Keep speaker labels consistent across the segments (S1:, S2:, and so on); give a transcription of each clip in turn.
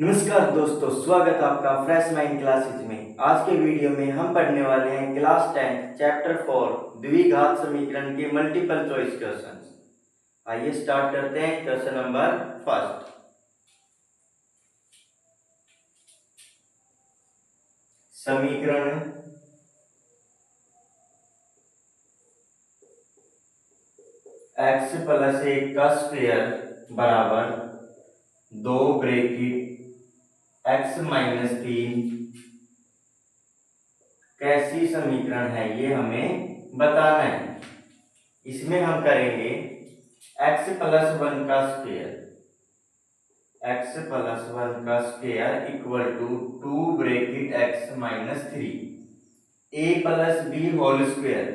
S1: नमस्कार दोस्तों, स्वागत है आपका फ्रेश माइंड क्लासेज में। आज के वीडियो में हम पढ़ने वाले हैं क्लास 10 चैप्टर 4 द्विघात समीकरण के मल्टीपल चॉइस क्वेश्चंस। आइए स्टार्ट करते हैं। क्वेश्चन नंबर फर्स्ट, समीकरण x प्लस 1 का स्क्वायर बराबर 2 ब्रैकेट x माइनस 3 कैसी समीकरण है ये हमें बताना है। इसमें हम करेंगे x प्लस 1 का स्क्वायर, x प्लस 1 का square equal to 2 bracket x minus 3 a plus B whole square.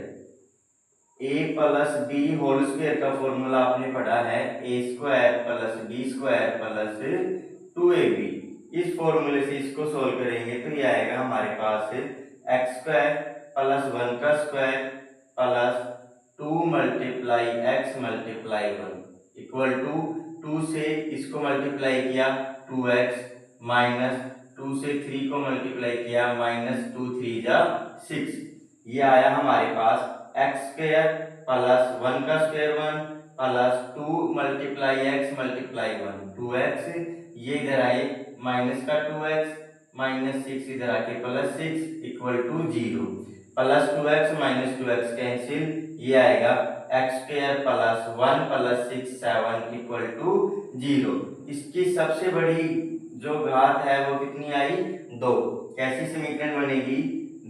S1: a plus B whole square का फॉर्मूला आपने पढ़ा है a square plus B square plus 2ab। इस फॉर्मूले से इसको सोल्व करेंगे तो ये आएगा हमारे पास x स्क्वायर प्लस 1 का square plus 2 multiply x multiply 1 equal to 2 से इसको मल्टीप्लाई किया 2x माइनस 2 से 3 को मल्टीप्लाई किया माइनस 2 3 जा 6। ये आया हमारे पास x स्क्वायर प्लस 1 का square 1 plus 2 multiply x multiply 1 2x। ये इधर आए माइनस का 2x माइनस 6 इधर आके plus 6 equal to 0 plus 2x minus 2x cancel. ये आएगा x square plus 1 plus 6 7 equal to 0। इसकी सबसे बड़ी जो घात है वो कितनी आई 2। कैसी समीकरण बनेगी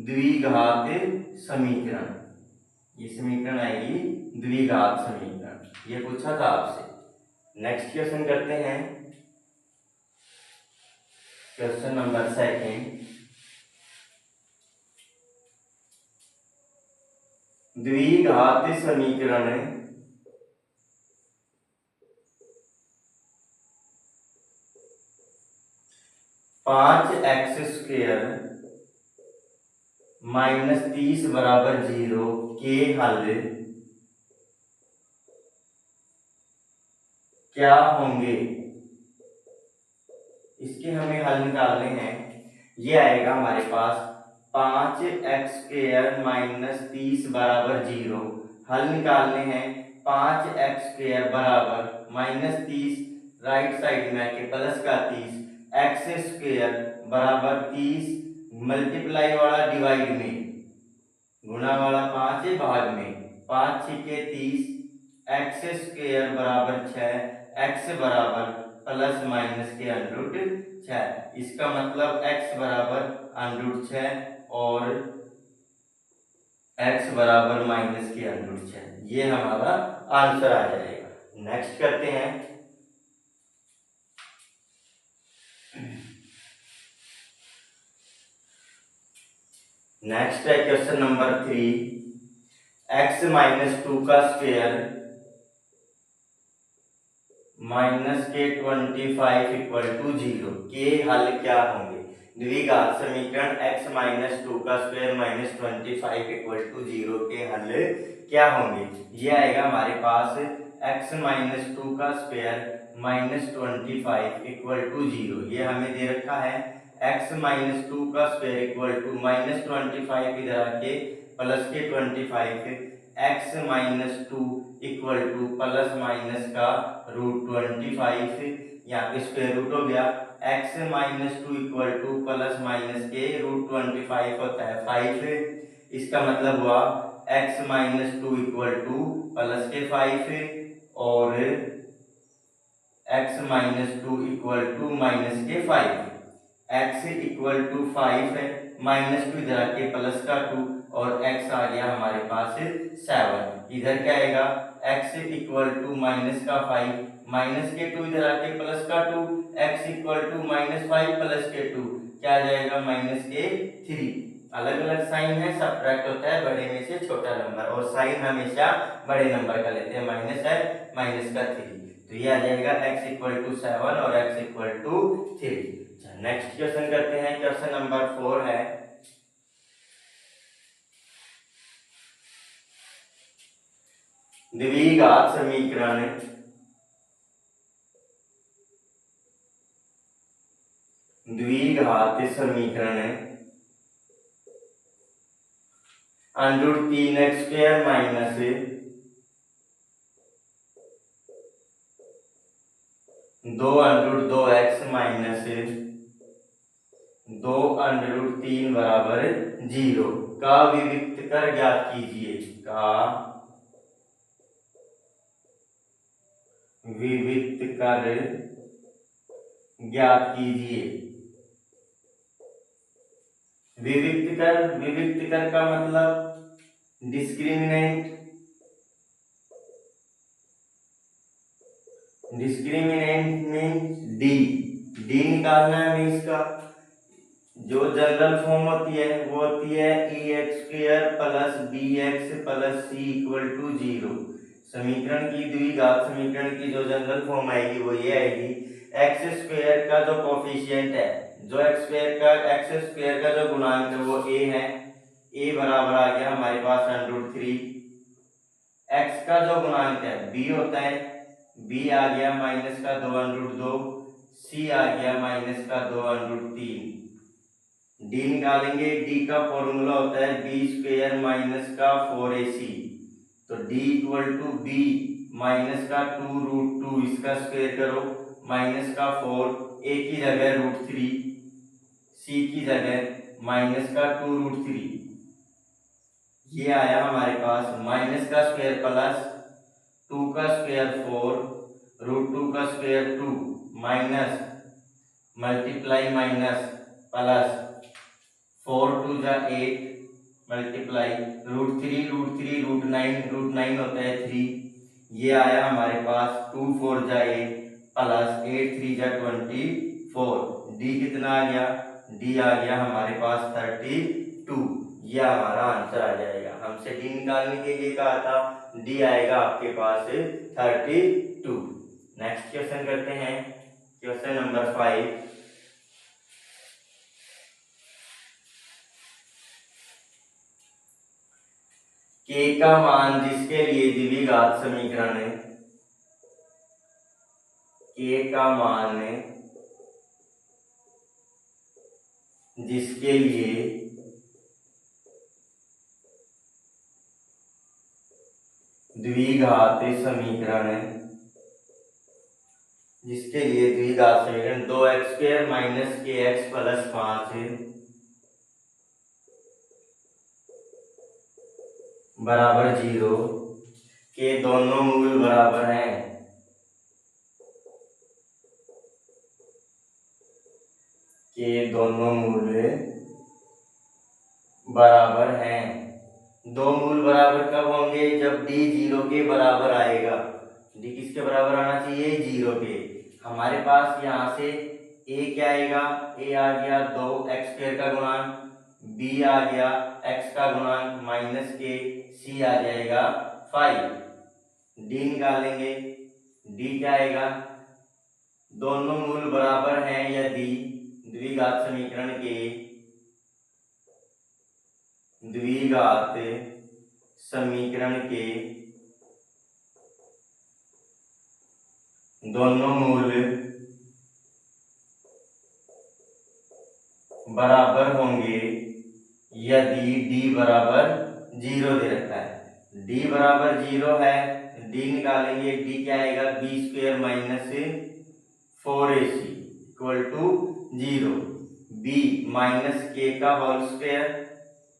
S1: द्विघात समीकरण। ये समीकरण आएगी द्विघात समीकरण। ये पूछा था आपसे। नेक्स्ट क्वेश्चन करते हैं। क्वेश्चन नंबर सेकंड, द्विघात समीकरण 5x स्क्वायर माइनस 30 बराबर 0 के हल क्या होंगे। इसके हमें हल निकालने हैं। ये आएगा हमारे पास 5x स्क्वायर माइनस 30 बराबर 0। हल निकालने हैं 5x स्क्वायर बराबर माइनस 30 राइट साइड में आके प्लस का 30 x स्क्वायर बराबर 30 मल्टीप्लाई वाला डिवाइड में गुणा वाला 5 भाग में 5 छीके 30 x स्क्वायर बराबर 6 x बराबर प्लस माइनस के अंडर 6। इसका मतलब x बराबर अंडर 6 और x बराबर माइनस के अंडर 6। ये हमारा आंसर आ जाएगा। नेक्स्ट करते हैं। नेक्स्ट है क्वेश्चन नंबर 3, x माइनस 2 का स्क्वायर माइनस के 25 इक्वल टू 0 के हल क्या होंगे। द्विघात समीकरण x माइनस 2 का स्क्वायर माइनस 25 इक्वल टू 0 के हल क्या होंगे। ये आएगा हमारे पास x माइनस 2 का स्क्वायर माइनस 25 इक्वल टू 0। ये हमें दे रखा है x माइनस 2 का स्क्वायर इक्वल टू माइनस 25 इधर आके प्लस के 25 x minus 2 equal to plus minus का रूट 25। यहाँ पे स्क्वायर रूट हो गया। x minus 2 equal to plus minus के रूट 25 होता है 5। इसका मतलब हुआ x minus 2 equal to plus के 5 और x minus 2 equal to minus के 5। x इक्वल टू 5 है माइनस 2 इधर आके प्लस का 2 और x आ गया हमारे पास 7। इधर क्या आएगा x इक्वल टू माइनस का 5 माइनस के 2 इधर आके प्लस का 2 x equal to minus 5 plus के 2 क्या आ जाएगा माइनस के 3। अलग अलग साइन है, सब्ट्रैक्ट होता है बड़े में से छोटा नंबर और साइन हमेशा बड़े नंबर का लेते हैं। माइनस है माइनस का 3 तो ये आ जाएगा x इक्वल टू 7 और x equal to 3। Next question करते हैं। क्वेश्चन नंबर 4 है द्विघात समीकरण द्विघात समीकरण √3x² माइनस 2√2x माइनस 2√3 बराबर 0 का विविक्त कर ज्ञात कीजिए। का विविक्त कर ज्ञात कीजिए। विविक्त कर का मतलब डिस्क्रिमिनेंट मीन्स डी निकालना है हमें। इसका जो जनरल फॉर्म होती है वो होती है ax² plus bx plus c equal to 0। समीकरण की द्विघात समीकरण की जो जनरल फॉर्म आएगी वो ये आएगी, x² का जो कोफिशिएंट है, जो x² का जो गुणांक है वो a है, a बराबर आ गया हमारे पास √3। x का जो गुणांक है b होता है, b आ गया माइनस का 2√2, c आ गया माइनस का 2√3। डी निकालेंगे, डी का फॉर्मूला होता है b² माइनस का 4ac। तो d equal to B minus का 2√2, इसका स्क्वायर करो, माइनस का 4, a की जगह √3, c की जगह माइनस का 2√3। ये आया हमारे पास माइनस का स्क्वायर प्लस 2 का स्क्वायर 4, √2 का square 2 minus multiply minus plus 4 2 जा 8 मल्टीप्लाई √3 √9 होता है 3। ये आया हमारे पास 2 4 जा 8 प्लस 8 3 जा 24। डी कितना आ गया? डी आ गया हमारे पास 32। ये हमारा आंसर आ जाएगा। हमसे डी निकालने के लिए कहा था, डी आएगा आपके पास 32। नेक्स्ट क्वेश्चन करते हैं, क्वेश्चन नंबर 5। के का मान जिसके लिए द्विघात समीकरण है, के का मान जिसके लिए द्विघात समीकरण, जिसके लिए द्विघात समीकरण 2x² माइनस kx प्लस 5 बराबर 0 के दोनों मूल बराबर हैं। के दोनों मूल बराबर हैं। दो मूल बराबर कब होंगे? जब d 0 के बराबर आएगा। d किसके बराबर आना चाहिए? 0 के। हमारे पास यहाँ से a क्या आएगा? a आ गया 2x² का गुणांक, b आ गया x का गुणांक माइनस k, c आ जाएगा 5। d निकालेंगे, d क्या आएगा? दोनों मूल बराबर हैं यदि द्विघात समीकरण के दोनों मूल बराबर होंगे यदि d बराबर 0 दे रखा है। d बराबर 0 है, d निकालेंगे, d क्या आएगा? b² minus 4ac equal to 0। b minus k का होल स्क्वायर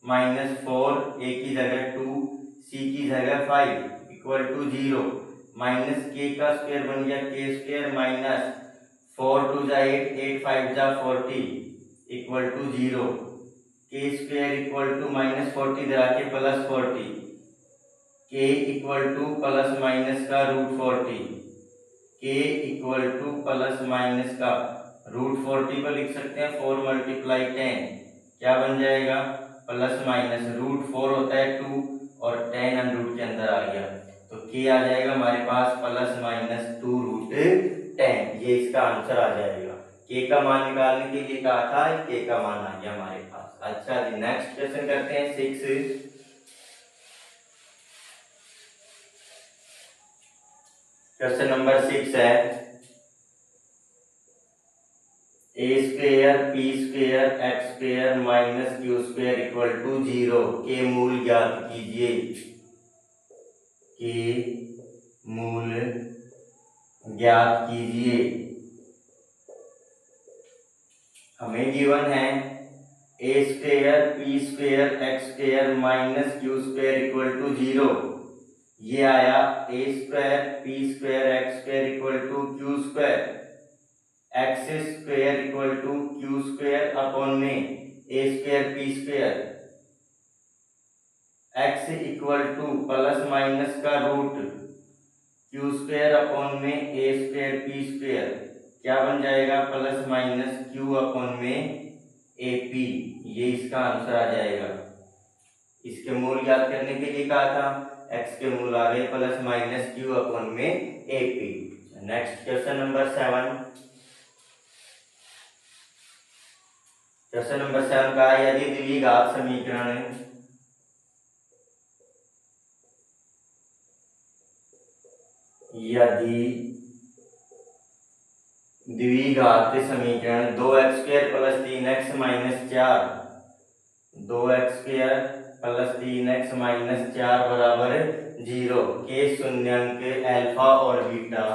S1: माइनस 4, a की जगह 2, c की जगह 5 इक्वल टू 0। माइनस k का स्क्वायर बन गया k² माइनस 4 2 जा 8, 8 5 जा 40 equal to 0। k² equal to minus 40 दे के plus 40, k equal to plus minus का √40, k equal to plus minus का √40 को लिख सकते हैं 4 मल्टीप्लाई 10, क्या बन जाएगा? प्लस माइनस √4 होता है 2 और 10 अंडर के अंदर आ गया, तो k आ जाएगा हमारे पास प्लस माइनस 2√10। ये इसका आंसर आ जाएगा। k का मान निकालने के लिए कहा था, k का मान आ गया हमारे पास। अच्छा जी, नेक्स्ट क्वेश्चन करते हैं 6। क्वेश्चन नंबर 6 है, a square p square x square minus q square equal to 0 के मूल ज्ञात कीजिए। के मूल ज्ञात कीजिए। हमें गिवन है a square p square x square minus q square equal to 0। ये आया a square p square x square equal to q square, x square equal to q square upon में a square p square, x equal to plus minus का root q square upon में a square p square, क्या बन जाएगा plus minus Q upon में A P. ये इसका answer आ जाएगा। इसके मूल ज्ञात करने के लिए कहा था, x के मूल आ गए प्लस माइनस क्यू अपॉन में A P. Next question number 7। Question number 7 का यदि द्विघात समीकरण द्विघात समीकरण 2x square plus 3x minus 4, 2x square plus 3x minus 4 बराबर 0 के शून्यांक अल्फा और बीटा,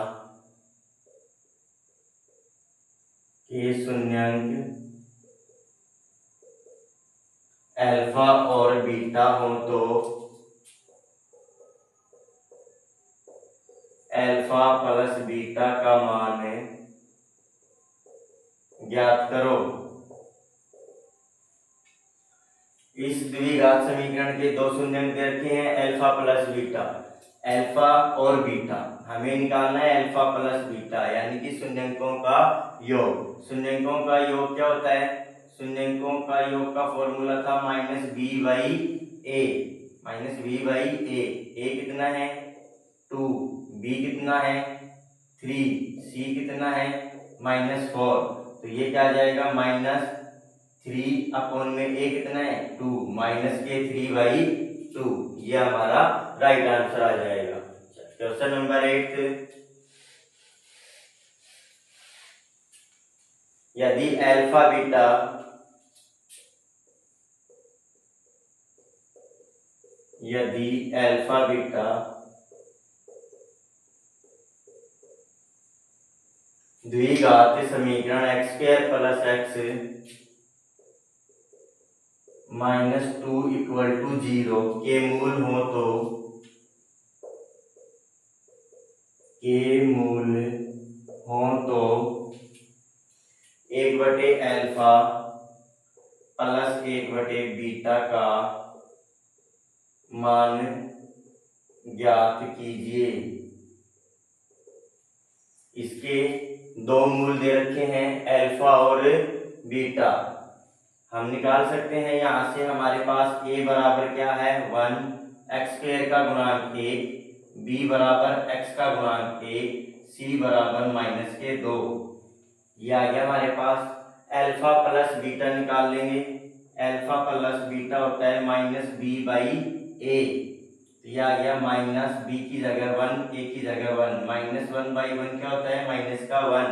S1: के शून्यांक अल्फा और बीटा हो तो अल्फा प्लस बीटा का मान ज्ञात करो। इस द्विघात समीकरण के दो शून्यांक दे रखे हैं अल्फा प्लस बीटा, अल्फा और बीटा हमें निकालना है अल्फा प्लस बीटा यानी कि शून्यांकों का योग। शून्यांकों का योग क्या होता है? शून्यांकों का योग का फॉर्मूला था minus b by a, minus b by a कितना है 2, बी कितना है 3, सी कितना है -4, तो ये क्या आ जाएगा -3 अपॉन में ए कितना है 2 माइनस के 3/2, ये हमारा राइट आंसर आ जाएगा। क्वेश्चन नंबर 8, यदि अल्फा बीटा द्विघात समीकरण x square plus x minus 2 equal to 0 के मूल हो तो एक बटे अल्फा प्लस एक बटे बीटा का मान ज्ञात कीजिए। इसके दो मूल दे रखे हैं अल्फा और बीटा, हम निकाल सकते हैं यहाँ से। हमारे पास a बराबर क्या है 1, एक्स स्क्वायर का गुणांक 1, b बराबर x का गुणांक 1, c बराबर माइनस के 2। ये आ गया हमारे पास। अल्फा प्लस बीटा निकाल लेंगे, अल्फा प्लस बीटा होता है माइनस बी बाई ए, तो ये आ गया माइनस बी की जगह 1, ए की जगह 1, -1/1 क्या होता है माइनस का 1।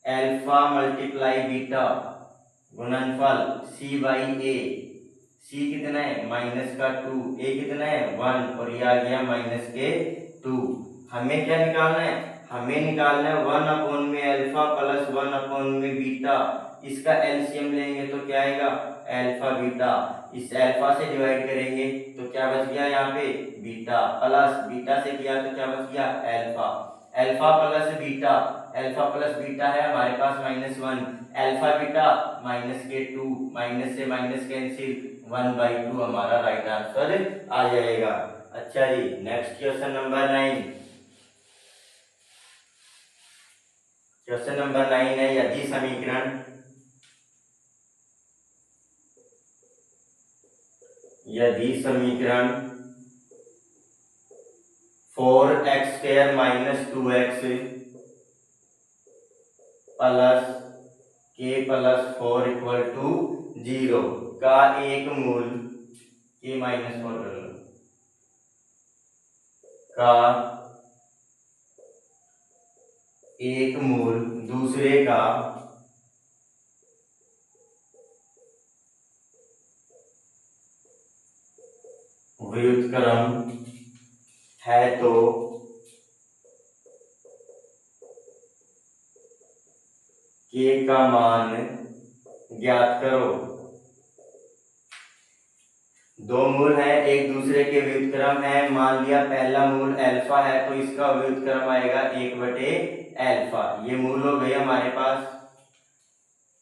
S1: अल्फा मल्टीप्लाई बीटा गुणनफल c बाई ए, c कितना है माइनस का 2, a कितना है 1 और ये आ गया माइनस के 2। हमें क्या निकालना है? हमें निकालना है 1 अपॉन में अल्फा प्लस 1 अपॉन में बीटा, इसका एलसीएम लेंगे तो क्या आएगा अल्फा बीटा। इस अल्फा से डिवाइड करेंगे तो क्या बच गया यहाँ पे बीटा, प्लस बीटा से किया तो क्या बच गया alpha. Alpha plus beta, alpha plus beta है हमारे पास -1, अल्फा बीटा माइनस के 2, माइनस से माइनस कैंसिल 1/2 हमारा राइट आंसर आ जाएगा। अच्छा जी, next question number 9। Question number 9 है यदि समीकरण 4x square minus 2x plus k plus 4 equal to 0 का एक मूल k माइनस 4 का एक मूल दूसरे का व्युत्क्रम है तो k का मान ज्ञात करो। दो मूल है, एक दूसरे के व्युत्क्रम है। मान लिया पहला मूल अल्फा है तो इसका व्युत्क्रम आएगा 1/अल्फा। ये मूल हो गए हमारे पास।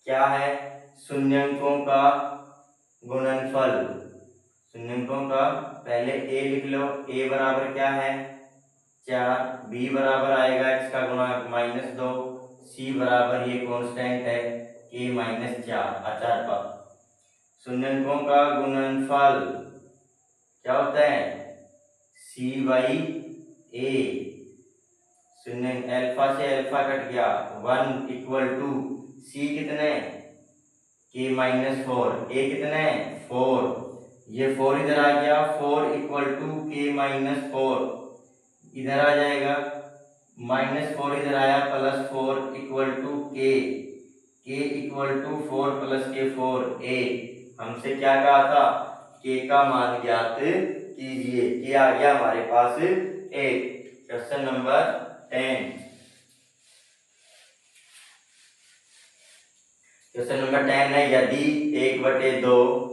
S1: क्या है? शून्यंकों का गुणनफल। शून्यंकों का पहले a लिख लो। a बराबर क्या है? 4। b बराबर आएगा x का गुणांक -2। c बराबर ये कांस्टेंट है k -4 आचार का। शून्यंकों का गुणनफल क्या होता है? c/a। शून्य अल्फा से अल्फा कट गया, 1 = c कितने? k -4। a कितने? 4। ये 4 इधर आ गया, 4 = k -4 इधर आ जाएगा। -4 इधर आया, +4 = k। k = 4 + k 4 a। हमसे क्या कहा था? k का मान ज्ञात कीजिए। k आ गया हमारे पास 8। Question number 10। क्वेश्चन नंबर 10 है, यदि 1/2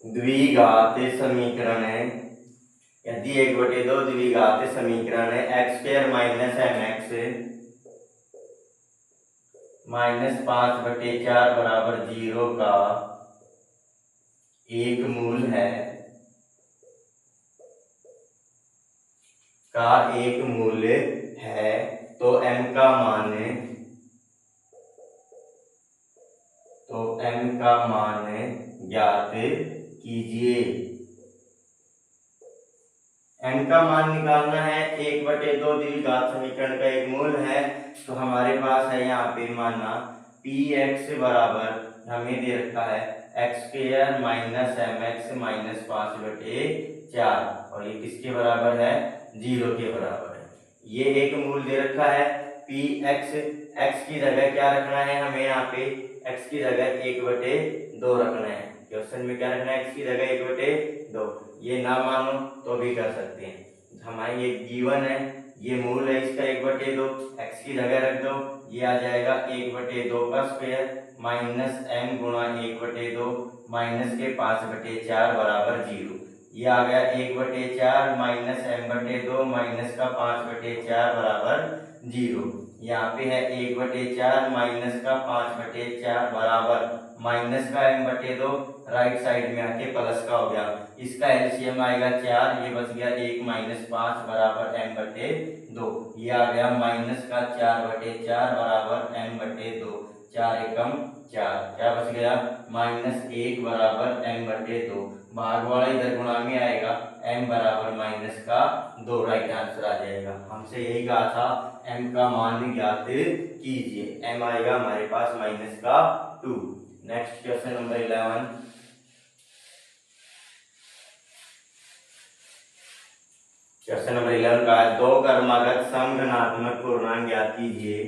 S1: द्विघात समीकरण है, यदि 1/2 द्विघात समीकरण है x² - mx -5/4 बराबर 0 का एक मूल है, तो m का मान ज्ञात कीजिए। m का मान निकालना है। 1/2 द्विघात समीकरण का एक मूल है, तो हमारे पास है यहाँ पे मानना px बराबर हमें दे रखा है x² - mx -5/4 और ये किसके बराबर है? 0 के बराबर है। ये एक मूल दे रखा है px। x की जगह क्या रखना है हमें? यहाँ पे x की जगह 1/2 रखना है। क्वेश्चन में क्या रखना है? x की जगह 1/2। ये ना मानो तो भी कर सकते हैं। हमारे ये गिवन है, ये मूल है इसका 1/2। x की जगह रख दो, ये आ जाएगा 1/2 का स्क्वायर -m गुणा 1/2 माइनस के 5/4 बराबर 0। ये आ गया 1/4 -m/2 माइनस का 5/4 बराबर 0। यहाँ पे है 1/4 माइनस का 5/4 बराबर माइनस का m/2 राइट साइड में आके प्लस का हो गया। इसका एलसीएम आएगा 4, ये बच गया 1 - 5 बराबर m/2। ये आ गया माइनस का 4/4 बराबर m/2। 4 एकम 4, क्या बच गया? -1 बराबर m/2। भाग वाला इधर गुणा में आएगा, m बराबर -2 राइट आंसर आ जाएगा। हमसे यही कहा था m का मान ज्ञात कीजिए। m आएगा हमारे पास -2। Next question number 11। Question number 11 का है, 2 क्रमागत समघनात्मक पूर्णांक ज्ञात कीजिए।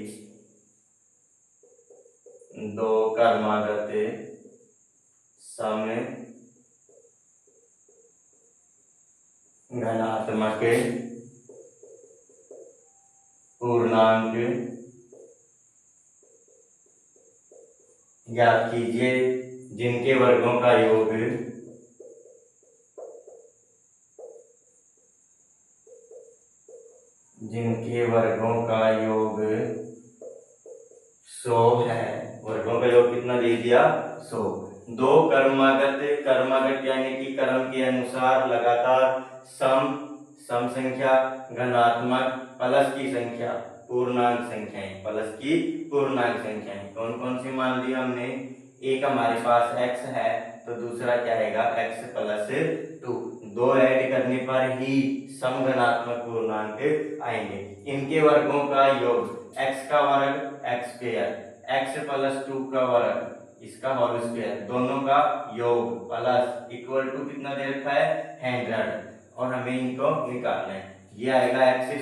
S1: 2 क्रमागत समघनात्मक पूर्णांक ज्ञात कीजिए जिनके वर्गों का योग 100 है। वर्गों का योग कितना दे दिया? 100। 2 क्रमागत यानी कि क्रम के अनुसार लगातार सम संख्या, घनात्मक प्लस की संख्या, पूर्णांक संख्याएं, प्लस की पूर्णांक संख्याएं कौन कौन सी मान ली हमने? एक हमारे पास x है तो दूसरा क्या आएगा? x + 2। 2 ऐड करने पर ही समघनात्मक पूर्णांक आएंगे। इनके वर्गों का योग x का वर्ग x², x + 2 का वर्ग इसका होल स्क्वायर, दोनों का योग प्लस इक्वल टू कितना दे रखा है? 100। और हमें इनको निकालना है। ये आएगा x² +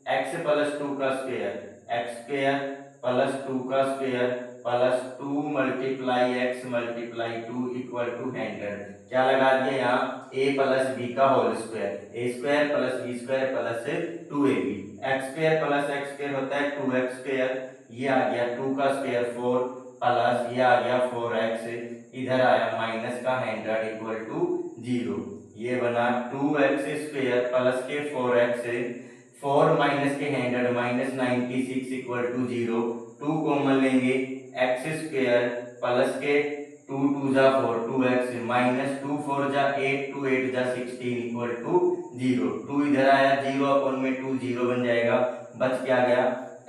S1: x + 2 का स्क्वायर, x² प्लस 2 का square plus 2 multiply x multiply 2 equal to 100। क्या लगा दिया यहाँ a प्लस बी का whole square, a square plus B square plus 2ab। X square plus x square होता है 2x स्क्वायर, ये आ गया 2 का स्क्वायर 4 प्लस ये आ गया 4x, इधर आया माइनस का 100 इक्वल टू 0। ये बना 2x स्क्वायर प्लस के 4x, 4 माइनस के 100 माइनस 96 इक्वल टू 0। 2 कॉमन लेंगे, एक्स स्क्वायर प्लस के 2 2 जा 4 2x माइनस 2 4 जा 8 2 8 जा 16 इक्वल टू 0। 2 इधर आया 0 अपॉन में 2 0 बन जाएगा, बच क्या गया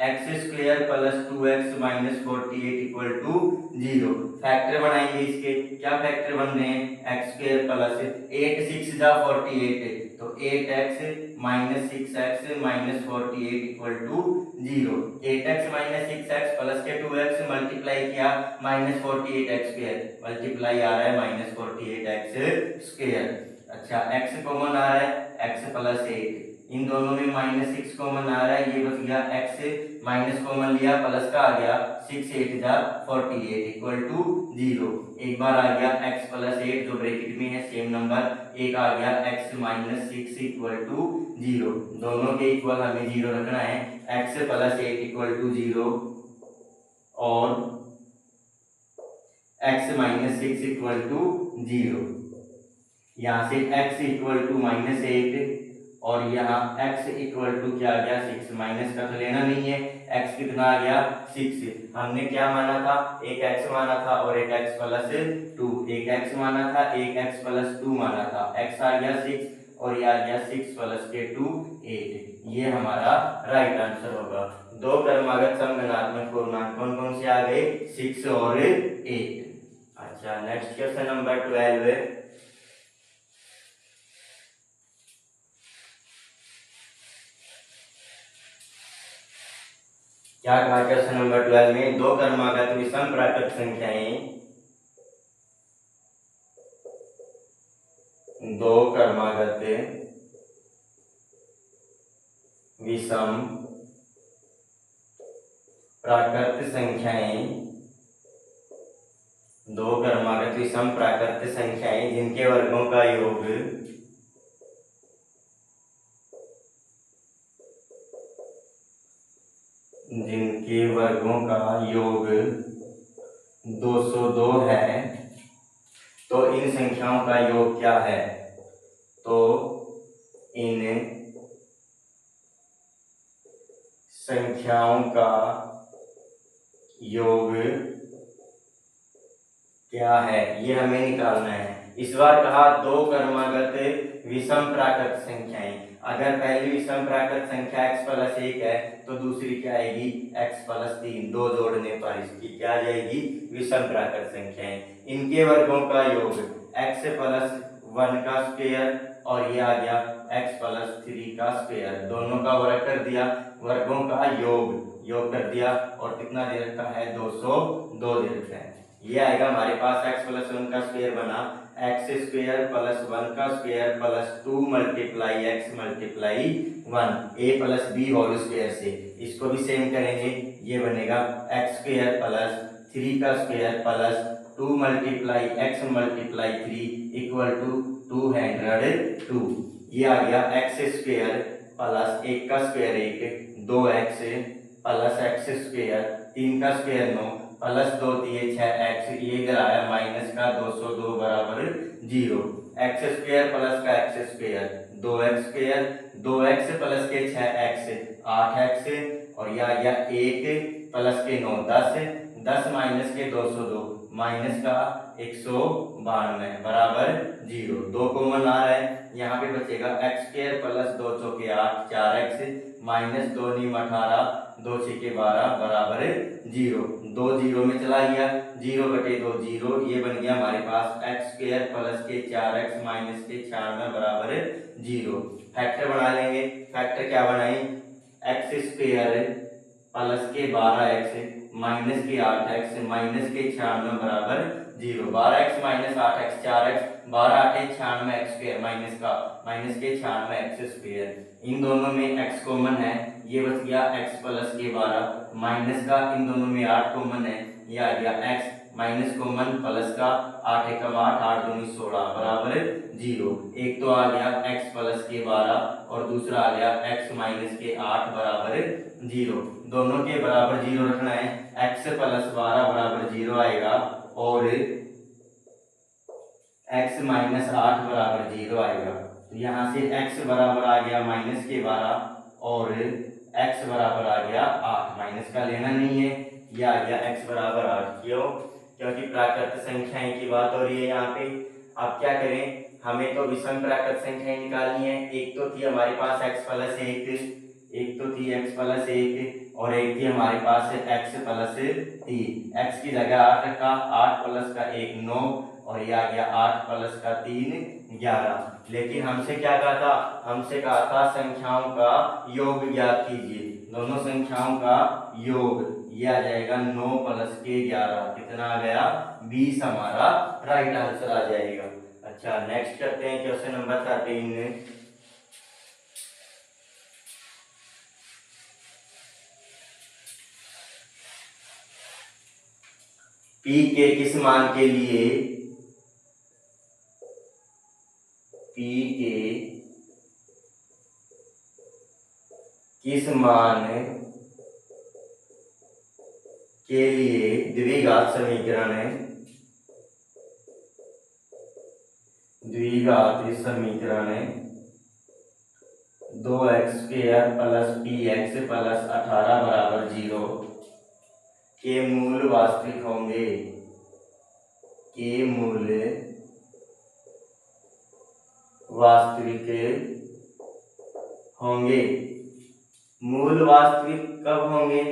S1: x square plus 2x minus 48 equal to 0। Factor बनाएंगे इसके, क्या फैक्टर बन रहे हैं एक्स स्क्वायर प्लस 8 6 जा 48 तो 8x minus 6x minus 48 equal to 0। 8x minus 6x plus के 2x मल्टीप्लाई किया माइनस 48x स्क्वायर, मल्टीप्लाई आ रहा है माइनस 48x स्क्वायर। अच्छा x कॉमन आ रहा है x प्लस 8, इन दोनों में माइनस 6 कॉमन आ रहा है, ये बच गया x माइनस कॉमन लिया प्लस का आ गया 6 8 जा 48 इक्वल टू 0। एक बार आ गया x प्लस 8 जो ब्रैकेट में है सेम नंबर, एक आ गया x माइनस 6 इक्वल टू 0। दोनों के इक्वल हमें 0 रखना है, x प्लस 8 इक्वल टू 0 और x माइनस 6 इक्वल टू 0। यहाँ से x इक्वल टू माइनस 8 और यहाँ x इक्वल टू क्या आ गया 6, माइनस का तो लेना नहीं है, x कितना आ गया 6। हमने क्या माना था, एक x माना था और एक x प्लस 2, एक x माना था एक x प्लस 2 माना था, x आ गया 6 और ये आ गया 6 प्लस के 2 8। ये हमारा राइट आंसर होगा। दो क्रमागत समघनात्मक पूर्णांक कौन कौन से आ गए 6 और 8। अच्छा नेक्स्ट क्वेश्चन नंबर 12 है। क्या कहा क्वेश्चन नंबर 12 में, दो क्रमागत विषम प्राकृत संख्याएं, दो क्रमागत विषम प्राकृत संख्याएं, दो क्रमागत विषम प्राकृत संख्याएं जिनके वर्गों का योग जिनके वर्गों का योग 202 है, तो इन संख्याओं का योग क्या है, तो इन संख्याओं का योग क्या है ये हमें निकालना है। इस बार कहा दो क्रमागत विषम प्राकृत संख्याएं, अगर पहली विषम प्राकृत संख्या x प्लस 1 है तो दूसरी क्या आएगी x प्लस 3, दो जोड़ने पर इसकी क्या आ जाएगी विषम प्राकृत संख्याएं। इनके वर्गों का योग x प्लस 1 का स्क्वायर और ये आ गया x प्लस 3 का स्क्वायर, दोनों का वर्ग कर दिया, वर्गों का योग कर दिया और कितना दे रखा है 202 दे रखा है। ये आएगा हमारे पास x प्लस 1 का स्क्वायर बना x स्क्वायर प्लस 1 का square plus 2 multiply x multiply 1 a plus B whole square से, इसको भी सेम करेंगे, ये बनेगा x स्क्वायर प्लस 3 का square plus 2 multiply x multiply 3 equal to 202। ये आ गया x स्क्वायर प्लस 1 का square 1 2x plus x square 3 का स्क्वायर 9 प्लस 2 3 6x, ये इधर आया माइनस का 202 बराबर 0। x स्क्वायर प्लस का x square 2x square 2x plus के 6x 8x और यह आ गया 1 प्लस के 9 10 माइनस के 202 माइनस का 192 बराबर 0। 2 कॉमन आ रहा है, यहाँ पे बचेगा x स्क्वायर प्लस 2 चौके 8 4x माइनस 2 नीम 18 2 छके 12 बराबर 0। 2 0 में चला गया, 0 बटे 2 0, ये बन गया हमारे पास x स्क्वायर प्लस के 4x माइनस के 96 बराबर 0। फैक्टर बना लेंगे, फैक्टर क्या बनाए x स्क्वायर प्लस के 12x माइनस के 8x माइनस के 96 बराबर 0। 12x minus 8x 4x 12 8 96 x square minus के 96 x स्क्वायर। इन दोनों में x कॉमन है, ये बच गया x प्लस के 12 माइनस का इन दोनों में 8 कॉमन है, ये आ गया x माइनस कॉमन प्लस का 8 एकम 8 8 दूनी 16 बराबर 0। एक तो आ गया x प्लस के 12 और दूसरा आ गया x माइनस के 8 बराबर 0। दोनों के बराबर 0 रखना है, x प्लस 12 बराबर 0 आएगा और x माइनस 8 बराबर 0 आएगा। तो यहाँ से x बराबर आ गया माइनस के 12 और x बराबर आ गया 8, माइनस का लेना नहीं है, ये आ गया x बराबर 8। क्यों? क्योंकि प्राकृत संख्याएं की बात हो रही है यहाँ पे। अब क्या करें, हमें तो विषम प्राकृत संख्याएं निकालनी है। एक तो थी हमारे पास x प्लस 1, एक तो थी x प्लस 1 और एक थी हमारे पास x प्लस 3। x की जगह 8 रखा, 8 प्लस का 1 9 और ये आ गया 8 प्लस का 3 11। लेकिन हमसे क्या कहा था, हमसे कहा था संख्याओं का योग ज्ञात कीजिए। दोनों संख्याओं का योग, ये आ जाएगा 9 प्लस के 11, कितना आ गया 20 हमारा राइट आंसर आ जाएगा। अच्छा नेक्स्ट करते हैं क्वेश्चन नंबर 13। p के किस मान के लिए p के किस मान के लिए द्विघात समीकरण 2x square plus px plus 18 बराबर 0 के मूल वास्तविक होंगे, के मूल वास्तविक होंगे। मूल वास्तविक कब होंगे,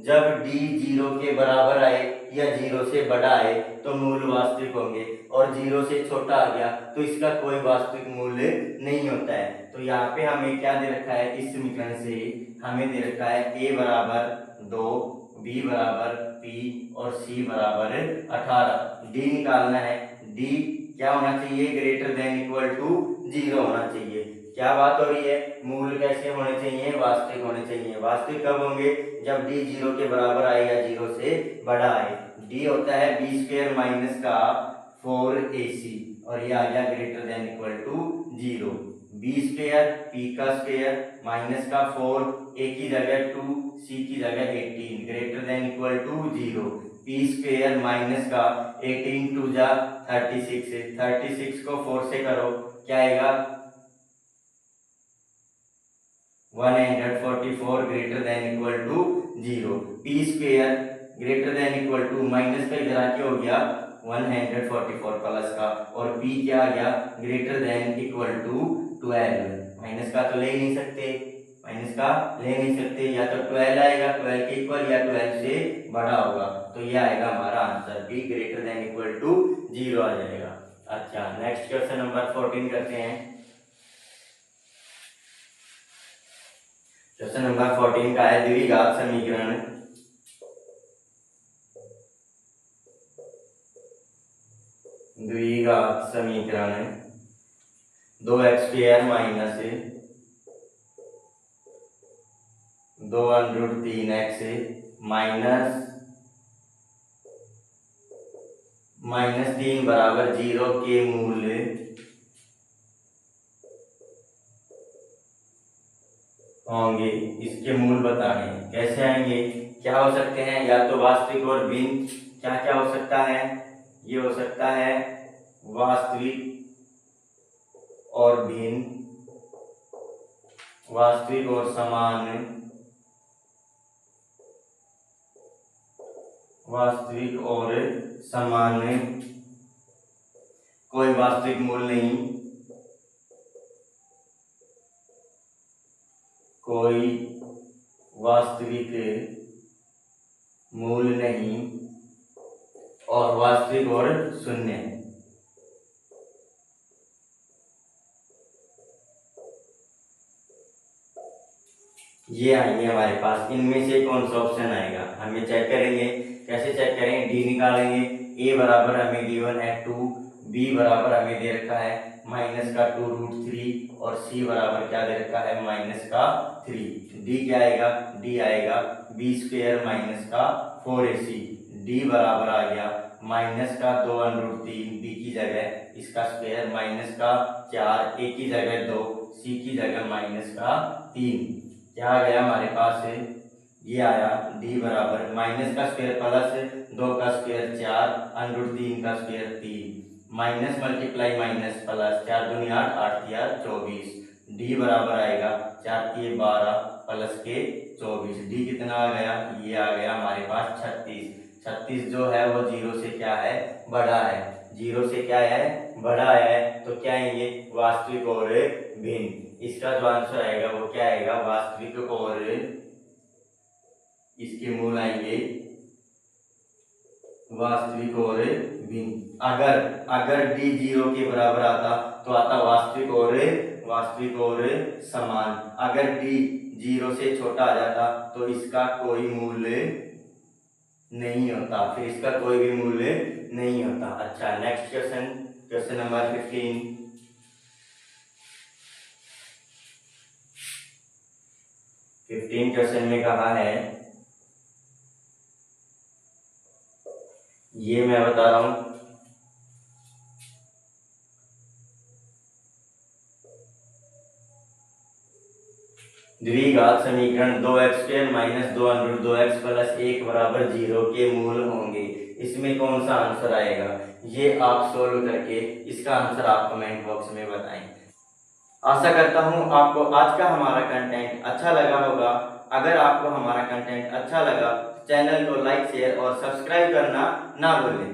S1: जब d 0 के बराबर आए या 0 से बड़ा आए तो मूल वास्तविक होंगे, और 0 से छोटा आ गया तो इसका कोई वास्तविक मूल्य नहीं होता है। तो यहाँ पे हमें क्या दे रखा है, इस समीकरण से हमें दे रखा है a बराबर 2, b बराबर p और c बराबर 18। d निकालना है, d क्या होना चाहिए, ग्रेटर देन इक्वल टू 0 होना चाहिए। क्या बात हो रही है, मूल कैसे होने चाहिए, वास्तविक होने चाहिए। वास्तविक कब होंगे, जब d 0 के बराबर आए या 0 से बड़ा आए। d होता है b स्क्वायर माइनस का 4ac और ये आ गया greater than equal to 0। b square p का स्क्वायर माइनस का 4, a की जगह 2 c की जगह 18 greater than equal to 0। p square minus का 18 टू जा 36, 36 को 4 से करो क्या आएगा 144 greater than equal to 0। p square greater than equal to minus का इधर आके हो गया 144 प्लस का, और p क्या आ गया greater than equal to 12। Minus का तो ले ही नहीं सकते, माइनस का ले नहीं सकते, या तो 12 आएगा 12 के इक्वल या 12 से बड़ा होगा, तो ये आएगा हमारा answer p greater than equal to 0 आ जाएगा। अच्छा नेक्स्ट क्वेश्चन नंबर 14 करते हैं। क्वेश्चन नंबर 14 का है द्विघात समीकरण द्विघात समीकरण 2x square minus 2√3x minus 3 बराबर 0 के मूल्य होंगे। इसके मूल बताने हैं, कैसे आएंगे, क्या हो सकते हैं, या तो वास्तविक और भिन्न। क्या क्या हो सकता है, ये हो सकता है वास्तविक और भिन्न, वास्तविक और समान, वास्तविक और समान, कोई वास्तविक मूल नहीं, कोई वास्तविक मूल नहीं, और वास्तविक और शून्य। ये आएंगे हमारे पास। इनमें से कौन सा ऑप्शन आएगा हमें चेक करेंगे। कैसे चेक करेंगे? डी निकालेंगे। ए बराबर हमें गिवन है 2, बी बराबर हमें दे रखा है माइनस का 2√3 और सी बराबर क्या दे रखा है माइनस का 3। डी क्या आएगा? डी आएगा b² माइनस का 4ac। डी बराबर आ गया माइनस का 2√3 बी की जगह इसका स्क्वायर माइनस का 4, ए की जगह 2, सी की जगह माइनस का 3। क्या आ गया हमारे पास है? ये आया डी बराबर माइनस का स्क्वायर प्लस 2 का स्क्वायर 4, √3 का square 3, minus multiply minus plus 4 दूनी 8, 8 तिया 24। डी बराबर आएगा 4 तिये 12 प्लस के 24। डी कितना आ गया? ये आ गया हमारे पास 36। 36 जो है वो 0 से क्या है? बड़ा है। 0 से क्या है? बड़ा है। तो क्या है ये? वास्तविक और भिन्न। इसका जो आंसर आएगा वो क्या आएगा? वास्तविक और इसके मूल आएंगे वास्तविक और भिन्न। अगर डी 0 के बराबर आता तो आता वास्तविक और समान। अगर डी 0 से छोटा आ जाता तो इसका कोई मूल्य नहीं होता, फिर इसका कोई भी मूल्य नहीं होता। अच्छा, next question, question number 15। 15 question में कहा है, ये मैं बता रहा हूं, द्विघात समीकरण 2x² माइनस 2√2x प्लस 1 बराबर 0 के मूल होंगे। इसमें कौन सा आंसर आएगा? ये आप सोल्व करके इसका आंसर आप कमेंट बॉक्स में बताएं। आशा करता हूं आपको आज का हमारा कंटेंट अच्छा लगा होगा। अगर आपको हमारा कंटेंट अच्छा लगा तो चैनल को लाइक, शेयर और सब्सक्राइब करना ना भूलें।